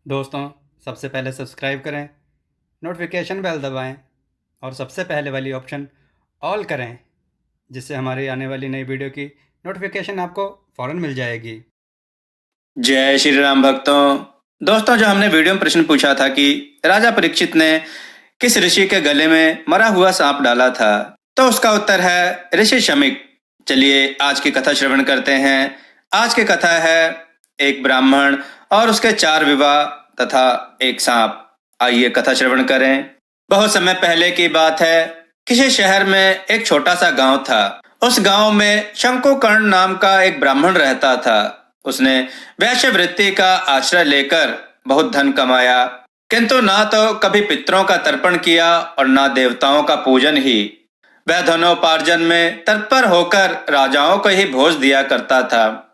दोस्तों, सबसे पहले सब्सक्राइब करें, नोटिफिकेशन बेल दबाएं और सबसे पहले वाली ऑप्शन ऑल करें, जिससे हमारी आने वाली नई वीडियो की नोटिफिकेशन आपको फ़ौरन मिल जाएगी। जय श्री राम भक्तों। दोस्तों, जो हमने वीडियो में प्रश्न पूछा था कि राजा परीक्षित ने किस ऋषि के गले में मरा हुआ सांप डाला था, तो उसका उत्तर है ऋषि शमीक। चलिए आज की कथा श्रवण करते हैं। आज की कथा है एक ब्राह्मण और उसके 4 विवाह तथा एक सांप। आइए कथा श्रवण करें। बहुत समय पहले की बात है। किसी शहर में एक छोटा सा गांव था। उस गांव में शंकुकर्ण नाम का एक ब्राह्मण रहता था। उसने वैश्यवृत्ति का आश्रय लेकर बहुत धन कमाया, किंतु ना तो कभी पितरों का तर्पण किया और ना देवताओं का पूजन ही। वह धनोपार्जन में तत्पर होकर राजाओं को ही भोज दिया करता था।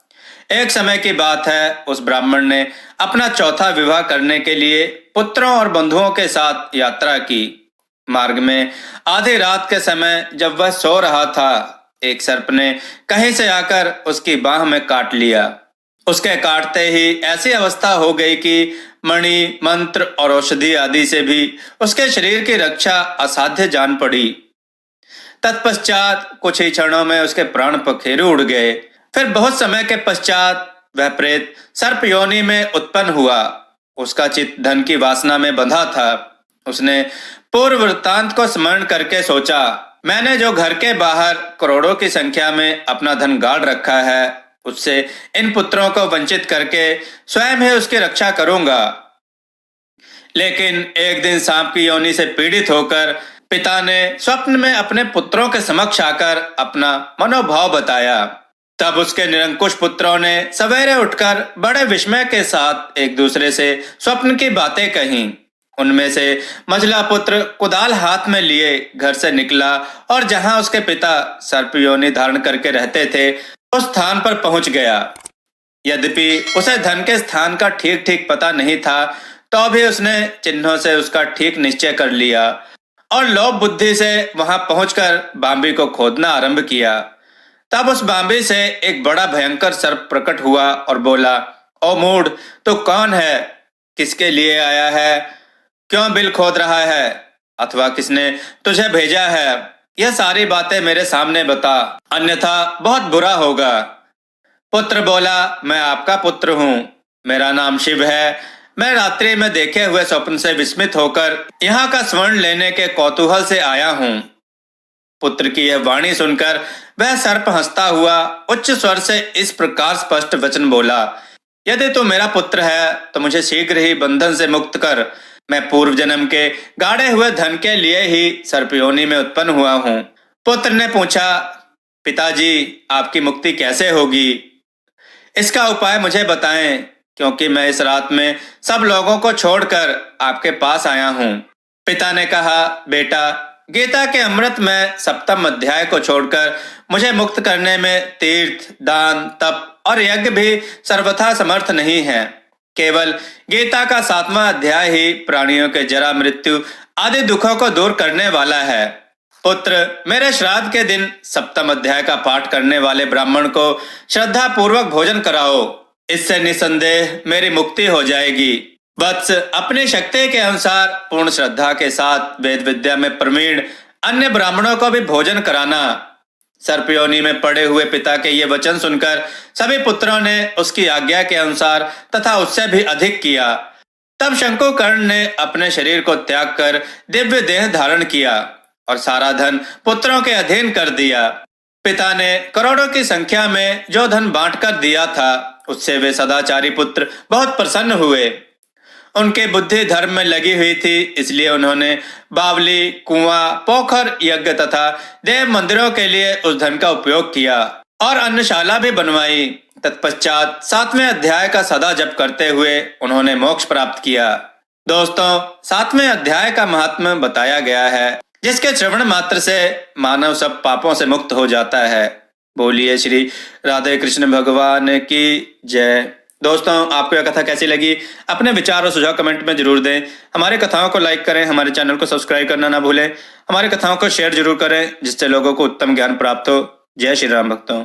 एक समय की बात है, उस ब्राह्मण ने अपना चौथा विवाह करने के लिए पुत्रों और बंधुओं के साथ यात्रा की। मार्ग में आधी रात के समय जब वह सो रहा था, एक सर्प ने कहीं से आकर उसकी बाह में काट लिया। उसके काटते ही ऐसी अवस्था हो गई कि मणि, मंत्र और औषधि आदि से भी उसके शरीर की रक्षा असाध्य जान पड़ी। तत्पश्चात कुछ ही क्षणों में उसके प्राण पखेरु उड़ गए। फिर बहुत समय के पश्चात वह प्रेत सर्प योनि में उत्पन्न हुआ। उसका चित्त धन की वासना में बंधा था। उसने पूर्व वृत्तांत को स्मरण करके सोचा, मैंने जो घर के बाहर करोड़ों की संख्या में अपना धन गाड़ रखा है, उससे इन पुत्रों को वंचित करके स्वयं ही उसकी रक्षा करूंगा। लेकिन एक दिन सांप की योनि से पीड़ित होकर पिता ने स्वप्न में अपने पुत्रों के समक्ष आकर अपना मनोभाव बताया। तब उसके निरंकुश पुत्रों ने सवेरे उठकर बड़े विस्मय के साथ एक दूसरे से स्वप्न की बातें कहीं। उनमें से मझला पुत्र कुदाल हाथ में लिए घर से निकला और जहां उसके पिता सर्प योनि धारण करके रहते थे, उस स्थान पर पहुंच गया। यद्यपि उसे धन के स्थान का ठीक ठीक पता नहीं था, तो भी उसने चिन्हों से उसका ठीक निश्चय कर लिया और लोभ बुद्धि से वहां पहुंचकर बांबी को खोदना आरंभ किया। तब उस बांबी से एक बड़ा भयंकर सर्प प्रकट हुआ और बोला, ओ मूढ़, तू कौन है? किसके लिए आया है? क्यों बिल खोद रहा है? अथवा किसने तुझे भेजा है? यह सारी बातें मेरे सामने बता, अन्यथा बहुत बुरा होगा। पुत्र बोला, मैं आपका पुत्र हूँ। मेरा नाम शिव है। मैं रात्रि में देखे हुए स्वप्न से विस्मित होकर यहाँ का स्वर्ण लेने के कौतूहल से आया हूँ। पुत्र की यह वाणी सुनकर वह सर्प हंसता हुआ उच्च स्वर से इस प्रकार स्पष्ट वचन बोला, यदि तू मेरा पुत्र है तो मुझे शीघ्र ही बंधन से मुक्त कर। मैं पूर्व जन्म के गाड़े हुए धन के लिए ही सर्पयोनि में उत्पन्न हुआ हूँ। पुत्र ने पूछा, पिताजी, आपकी मुक्ति कैसे होगी? इसका उपाय मुझे बताएं, क्योंकि मैं इस रात में सब लोगों को छोड़कर आपके पास आया हूँ। पिता ने कहा, बेटा, गीता के अमृत में 7वें अध्याय को छोड़कर मुझे मुक्त करने में तीर्थ, दान, तप और यज्ञ भी सर्वथा समर्थ नहीं है। केवल गीता का 7वां अध्याय ही प्राणियों के जरा, मृत्यु आदि दुखों को दूर करने वाला है। पुत्र, मेरे श्राद्ध के दिन 7वें अध्याय का पाठ करने वाले ब्राह्मण को श्रद्धा पूर्वक भोजन कराओ। इससे निसंदेह मेरी मुक्ति हो जाएगी। वत्स, अपनी शक्ति के अनुसार पूर्ण श्रद्धा के साथ वेद विद्या में प्रवीण अन्य ब्राह्मणों को भी भोजन कराना। सर्पयोनि में पड़े हुए पिता के ये वचन सुनकर सभी पुत्रों ने उसकी आज्ञा के अनुसार तथा उससे भी अधिक किया। तब शंकुकर्ण ने अपने शरीर को त्याग कर दिव्य देह धारण किया और सारा धन पुत्रों के अधीन कर दिया। पिता ने करोड़ों की संख्या में जो धन बांट कर दिया था, उससे वे सदाचारी पुत्र बहुत प्रसन्न हुए। उनकी बुद्धि धर्म में लगी हुई थी, इसलिए उन्होंने बावली, कुआं, पोखर, यज्ञ तथा देव मंदिरों के लिए उस धन का उपयोग किया और अन्नशाला भी बनवाई। तत्पश्चात 7वें अध्याय का सदा जप करते हुए उन्होंने मोक्ष प्राप्त किया। दोस्तों, 7वें अध्याय का महात्म्य बताया गया है, जिसके श्रवण मात्र से मानव सब पापों से मुक्त हो जाता है। बोलिए श्री राधे कृष्ण भगवान की जय। दोस्तों, आपको यह कथा कैसी लगी? अपने विचार और सुझाव कमेंट में जरूर दें। हमारे कथाओं को लाइक करें, हमारे चैनल को सब्सक्राइब करना ना भूलें। हमारी कथाओं को शेयर जरूर करें, जिससे लोगों को उत्तम ज्ञान प्राप्त हो। जय श्री राम भक्तों।